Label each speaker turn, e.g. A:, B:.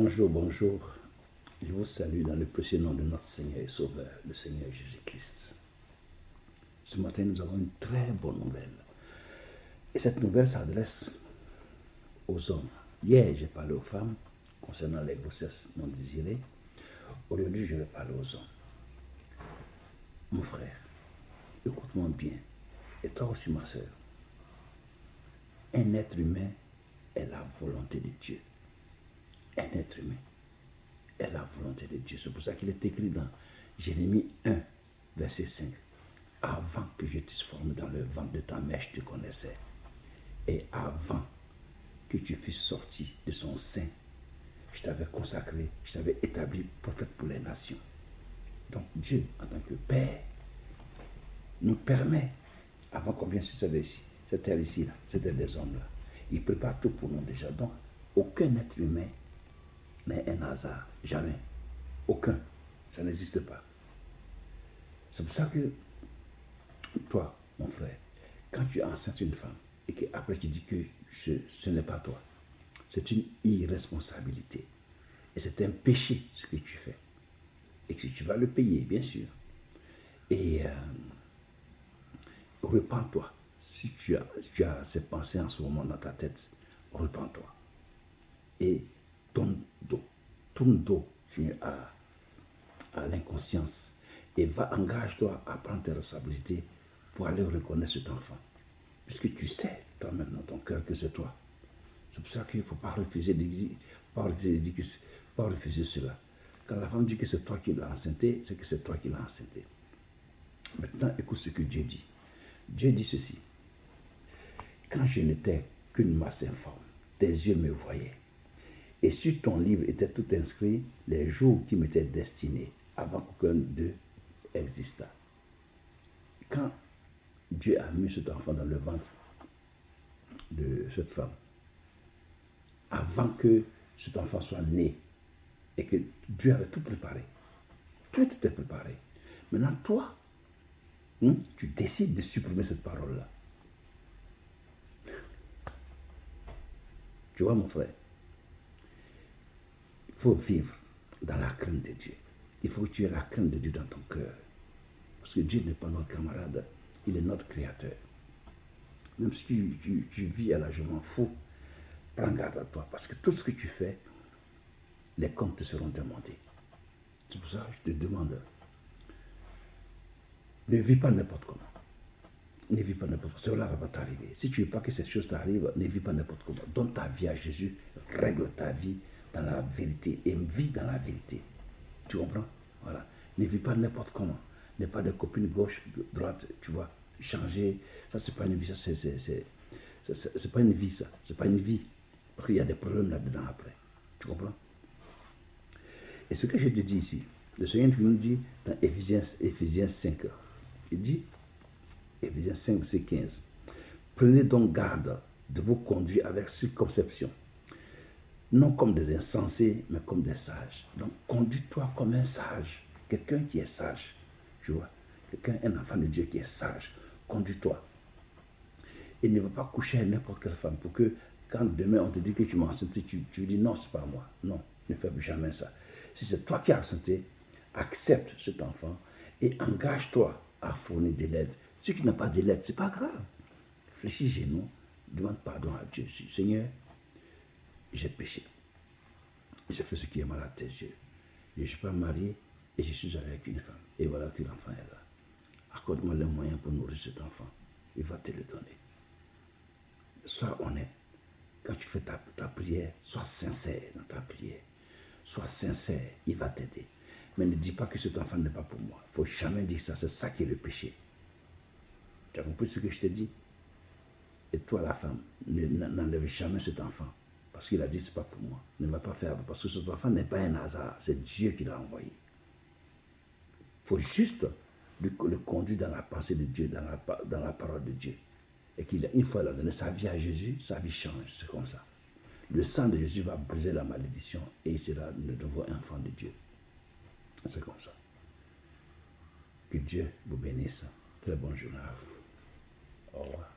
A: Bonjour, bonjour. Je vous salue dans le précieux nom de notre Seigneur et Sauveur, le Seigneur Jésus-Christ. Ce matin, nous avons une très bonne nouvelle. Et cette nouvelle s'adresse aux hommes. Hier, j'ai parlé aux femmes concernant les grossesses non désirées. Aujourd'hui, je vais parler aux hommes. Mon frère, écoute-moi bien. Et toi aussi, ma soeur. Un être humain est la volonté de Dieu. Un être humain est la volonté de Dieu. C'est pour ça qu'il est écrit dans Jérémie 1, verset 5. Avant que je t'eusse formé dans le ventre de ta mère, je te connaissais. Et avant que tu fusses sorti de son sein, je t'avais consacré, je t'avais établi prophète pour les nations. Donc Dieu, en tant que Père, nous permet, avant qu'on vienne sur cette terre ici, cette terre des hommes là, il prépare tout pour nous déjà. Donc, aucun être humain n'est un hasard. Jamais. Aucun. Ça n'existe pas. C'est pour ça que toi, mon frère, quand tu enceintes une femme et qu'après tu dis que ce n'est pas toi, c'est une irresponsabilité. Et c'est un péché ce que tu fais. Et que tu vas le payer, bien sûr. Et repens-toi. Si tu as ces pensées en ce moment dans ta tête, repens-toi. Et tourne dos à l'inconscience et engage-toi à prendre tes responsabilités pour aller reconnaître cet enfant. Puisque tu sais toi-même dans ton cœur que c'est toi. C'est pour ça qu'il ne faut pas refuser cela. Quand la femme dit que c'est toi qui l'as enceinté, c'est que c'est toi qui l'as enceinté. Maintenant, écoute ce que Dieu dit. Dieu dit ceci. Quand je n'étais qu'une masse informe, tes yeux me voyaient. Et sur ton livre était tout inscrit les jours qui m'étaient destinés avant qu'aucun d'eux existât. Quand Dieu a mis cet enfant dans le ventre de cette femme, avant que cet enfant soit né, et que Dieu avait tout préparé, tout était préparé. Maintenant, toi, tu décides de supprimer cette parole-là. Tu vois, mon frère, il faut vivre dans la crainte de Dieu. Il faut que tu aies la crainte de Dieu dans ton cœur. Parce que Dieu n'est pas notre camarade, il est notre créateur. Même si tu vis à la je m'en fous, prends garde à toi. Parce que tout ce que tu fais, les comptes te seront demandés. C'est pour ça que je te demande, ne vis pas n'importe comment. Ne vis pas n'importe comment. Cela ne va pas t'arriver. Si tu ne veux pas que cette chose t'arrive, ne vis pas n'importe comment. Donne ta vie à Jésus, règle ta vie dans la vérité et vis dans la vérité. Tu comprends? Voilà. Ne vis pas n'importe comment. N'aie pas de copine gauche, droite, tu vois. Changer, ça c'est pas une vie, ça c'est pas une vie, ça. C'est pas une vie. Parce qu'il y a des problèmes là-dedans après. Tu comprends? Et ce que je te dis ici, le Seigneur nous dit dans Éphésiens 5, il dit, Éphésiens 5, verset 15, prenez donc garde de vous conduire avec circonception, non comme des insensés, mais comme des sages. Donc, conduis-toi comme un sage, quelqu'un qui est sage, tu vois, un enfant de Dieu qui est sage, conduis-toi. Et ne va pas coucher avec n'importe quelle femme pour que quand demain on te dit que tu m'as enceinté, tu dis non, c'est pas moi. Non, ne fais jamais ça. Si c'est toi qui as enceinté, accepte cet enfant et engage-toi à fournir de l'aide. Si tu n'as pas de l'aide, c'est pas grave. Fléchis genoux, demande pardon à Dieu. Seigneur, j'ai péché. J'ai fait ce qui est mal à tes yeux. Je ne suis pas marié et je suis avec une femme. Et voilà que l'enfant est là. Accorde-moi les moyens pour nourrir cet enfant. Il va te le donner. Sois honnête. Quand tu fais ta prière, sois sincère dans ta prière. Sois sincère, il va t'aider. Mais ne dis pas que cet enfant n'est pas pour moi. Il ne faut jamais dire ça. C'est ça qui est le péché. Tu as compris ce que je t'ai dit? Et toi, la femme, n'enlève jamais cet enfant. Parce qu'il a dit, ce n'est pas pour moi. Ne va pas faire. Parce que cet enfant n'est pas un hasard. C'est Dieu qui l'a envoyé. Il faut juste le conduire dans la pensée de Dieu, dans la parole de Dieu. Et qu'une fois il a donné sa vie à Jésus, sa vie change. C'est comme ça. Le sang de Jésus va briser la malédiction et il sera le nouveau enfant de Dieu. C'est comme ça. Que Dieu vous bénisse. Très bonne journée à vous. Au revoir.